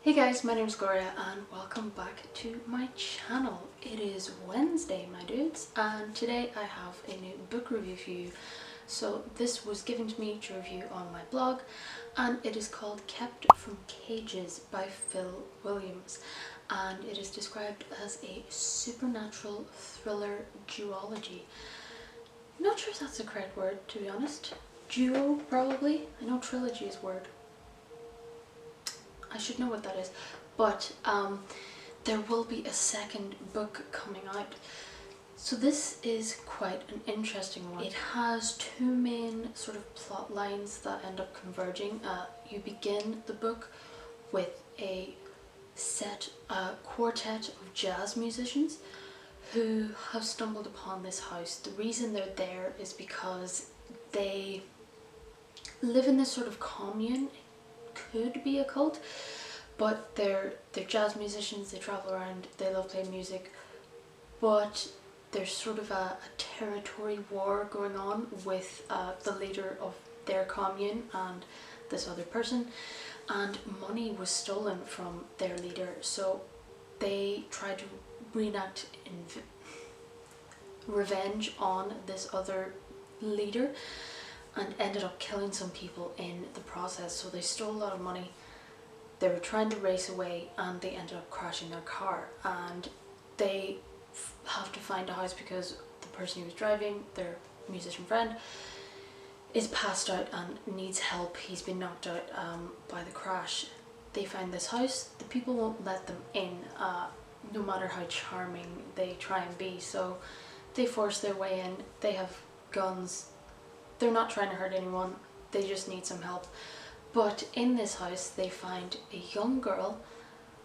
Hey guys, my name is Gloria and welcome back to my channel. It is Wednesday, my dudes, and today I have a new book review for you. So this was given to me to review on my blog, and it is called Kept from Cages by Phil Williams, and it is described as a supernatural thriller duology. I'm not sure if that's the correct word, to be honest. Duo, probably. I know trilogy is a word. I should know what that is, but there will be a second book coming out. So this is quite an interesting one. It has two main sort of plot lines that end up converging. You begin the book with a quartet of jazz musicians who have stumbled upon this house. The reason they're there is because they live in this sort of commune. Could be a cult, but they're jazz musicians. They travel around, they love playing music, but there's sort of a territory war going on with the leader of their commune and this other person, and money was stolen from their leader, so they try to reenact revenge on this other leader and ended up killing some people in the process. So they stole a lot of money, they were trying to race away, and they ended up crashing their car, and they have to find a house because the person who was driving, their musician friend, is passed out and needs help. He's been knocked out by the crash. They find this house, the people won't let them in, no matter how charming they try and be, so they force their way in. They have guns. They're not trying to hurt anyone, they just need some help. But in this house they find a young girl,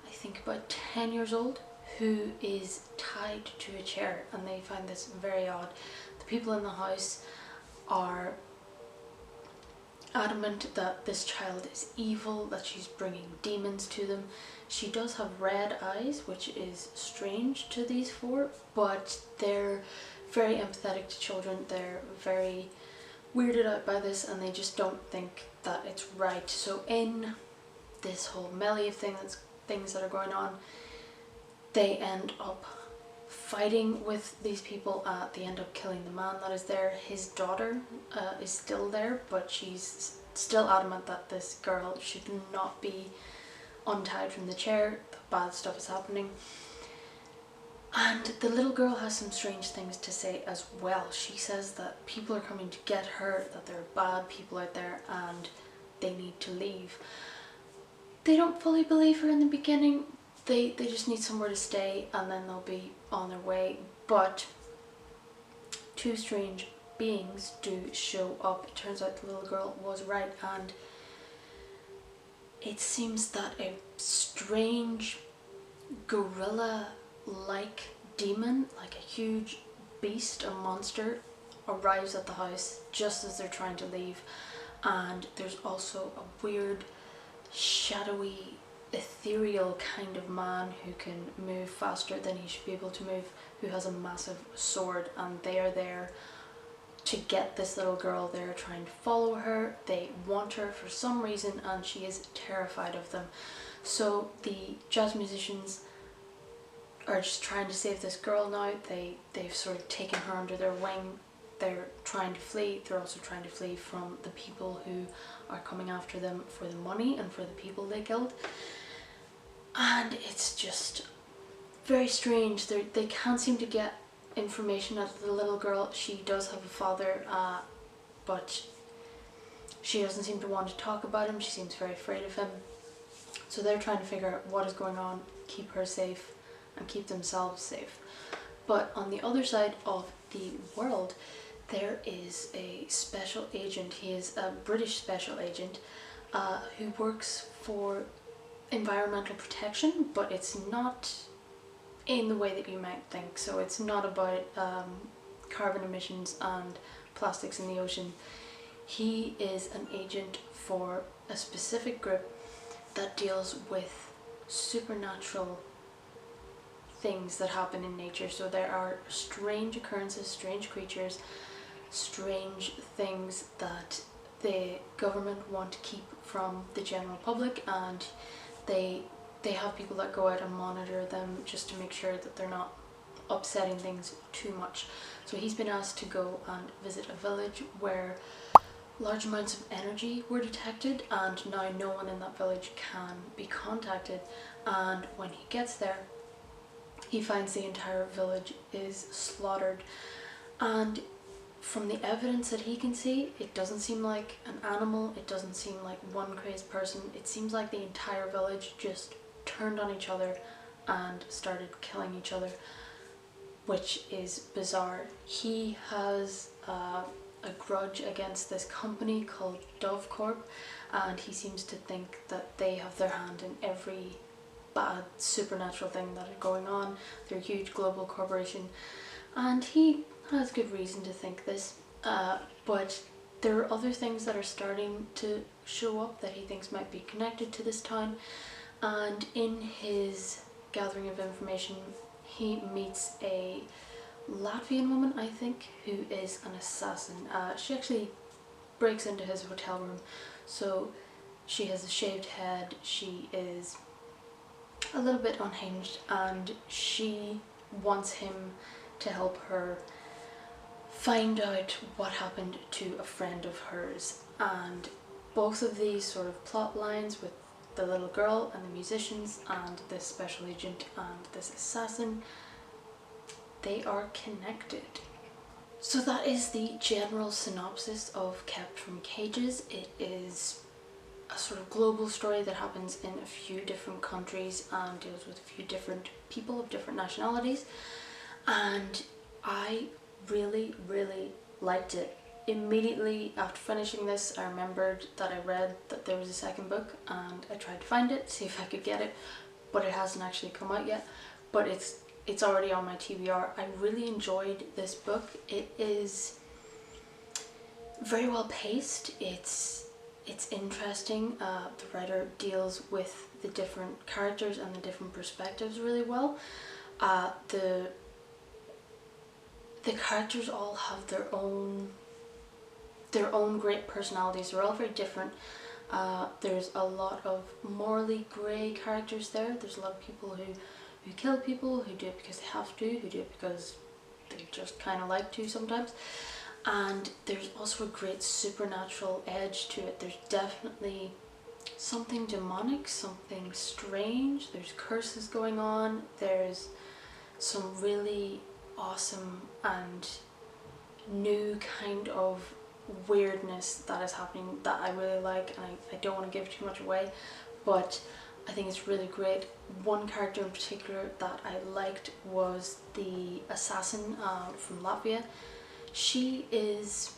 I think about 10 years old, who is tied to a chair, and they find this very odd. The people in the house are adamant that this child is evil, that she's bringing demons to them. She does have red eyes, which is strange to these four, but they're very empathetic to children. They're very weirded out by this, and they just don't think that it's right. So in this whole melee of things that are going on, they end up fighting with these people. They end up killing the man that is there. His daughter is still there, but she's still adamant that this girl should not be untied from the chair. The bad stuff is happening. And the little girl has some strange things to say as well. She says that people are coming to get her, that there are bad people out there and they need to leave. They don't fully believe her in the beginning. They just need somewhere to stay and then they'll be on their way. But two strange beings do show up. It turns out the little girl was right, and it seems that a strange gorilla-like demon, like a huge beast, a monster, arrives at the house just as they're trying to leave. And there's also a weird, shadowy, ethereal kind of man who can move faster than he should be able to move, who has a massive sword, and they are there to get this little girl. They're trying to follow her, they want her for some reason, and she is terrified of them. So the jazz musicians are just trying to save this girl now. They've sort of taken her under their wing. They're trying to flee. They're also trying to flee from the people who are coming after them for the money and for the people they killed. And it's just very strange. They can't seem to get information out of the little girl. She does have a father, but she doesn't seem to want to talk about him. She seems very afraid of him. So they're trying to figure out what is going on, keep her safe, and keep themselves safe. But on the other side of the world, there is a special agent. He is a British special agent who works for environmental protection, but it's not in the way that you might think. So it's not about carbon emissions and plastics in the ocean. He is an agent for a specific group that deals with supernatural things that happen in nature. So there are strange occurrences, strange creatures, strange things that the government want to keep from the general public, and they they have people that go out and monitor them just to make sure that they're not upsetting things too much. So he's been asked to go and visit a village where large amounts of energy were detected, and now no one in that village can be contacted. And when he gets there, he finds the entire village is slaughtered, and from the evidence that he can see, it doesn't seem like an animal, it doesn't seem like one crazed person, it seems like the entire village just turned on each other and started killing each other, which is bizarre. He has a grudge against this company called Dove Corp, and he seems to think that they have their hand in every bad supernatural thing that is going on. They're a huge global corporation, and he has good reason to think this, but there are other things that are starting to show up that he thinks might be connected to this town. And in his gathering of information, he meets a Latvian woman, I think, who is an assassin. She actually breaks into his hotel room, so she has a shaved head, she is a little bit unhinged, and she wants him to help her find out what happened to a friend of hers. And both of these sort of plot lines with the little girl and the musicians and this special agent and this assassin, they are connected. So that is the general synopsis of Kept from Cages. It is a sort of global story that happens in a few different countries and deals with a few different people of different nationalities, and I really liked it. Immediately after finishing this, I remembered that I read that there was a second book, and I tried to find it, see if I could get it, but it hasn't actually come out yet, but it's already on my TBR. I really enjoyed this book. It is very well paced, it's interesting. The writer deals with the different characters and the different perspectives really well. The characters all have their own great personalities. They're all very different. There's a lot of morally grey characters there. There's a lot of people who kill people, who do it because they have to, who do it because they just kind of like to sometimes. And there's also a great supernatural edge to it. There's definitely something demonic, something strange. There's curses going on. There's some really awesome and new kind of weirdness that is happening that I really like, and I don't want to give too much away, but I think it's really great. One character in particular that I liked was the assassin from Latvia. She is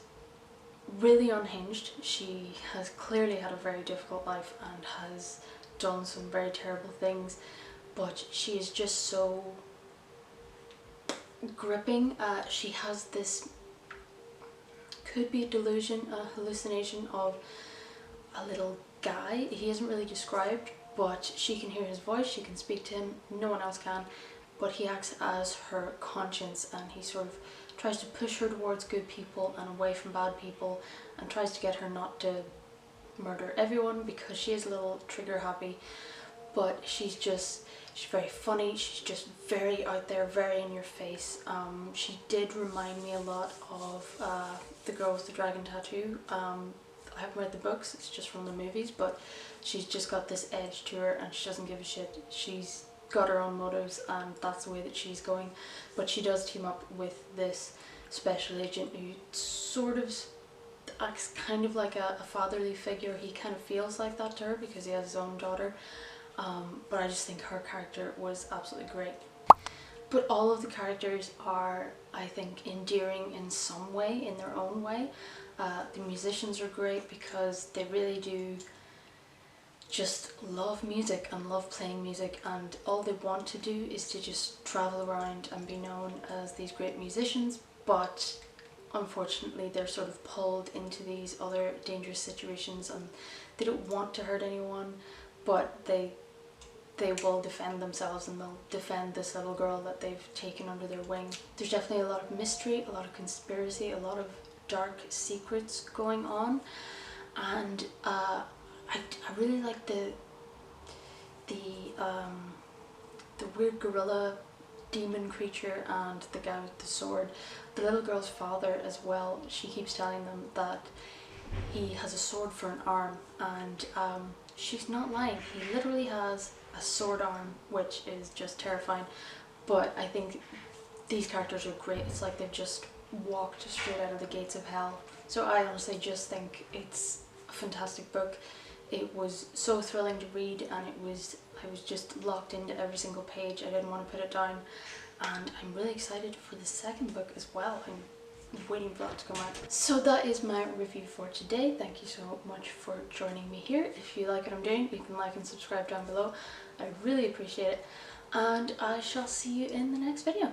really unhinged. She has clearly had a very difficult life and has done some very terrible things, but she is just so gripping. She has this, could be a delusion, a hallucination of a little guy. He isn't really described, but she can hear his voice, she can speak to him, no one else can, but he acts as her conscience, and he sort of tries to push her towards good people and away from bad people, and tries to get her not to murder everyone because she is a little trigger happy, but she's very funny, she's just very out there, very in your face. She did remind me a lot of The Girl with the Dragon Tattoo. I haven't read the books, it's just from the movies, but she's just got this edge to her and she doesn't give a shit. She's got her own motives and that's the way that she's going. But she does team up with this special agent who sort of acts kind of like a fatherly figure. He kind of feels like that to her because he has his own daughter. But I just think her character was absolutely great. But all of the characters are, I think, endearing in some way, in their own way. The musicians are great because they really do just love music and love playing music, and all they want to do is to just travel around and be known as these great musicians, but unfortunately they're sort of pulled into these other dangerous situations and they don't want to hurt anyone, but they will defend themselves and they'll defend this little girl that they've taken under their wing. There's definitely a lot of mystery, a lot of conspiracy, a lot of dark secrets going on, and I really like the the weird gorilla demon creature and the guy with the sword. The little girl's father as well, she keeps telling them that he has a sword for an arm, and she's not lying. He literally has a sword arm, which is just terrifying. But I think these characters are great. It's like they've just walked straight out of the gates of hell. So I honestly just think it's a fantastic book. It was so thrilling to read, and I was just locked into every single page. I didn't want to put it down, and I'm really excited for the second book as well. I'm waiting for that to come out. So that is my review for today. Thank you so much for joining me here. If you like what I'm doing, you can like and subscribe down below. I really appreciate it, and I shall see you in the next video.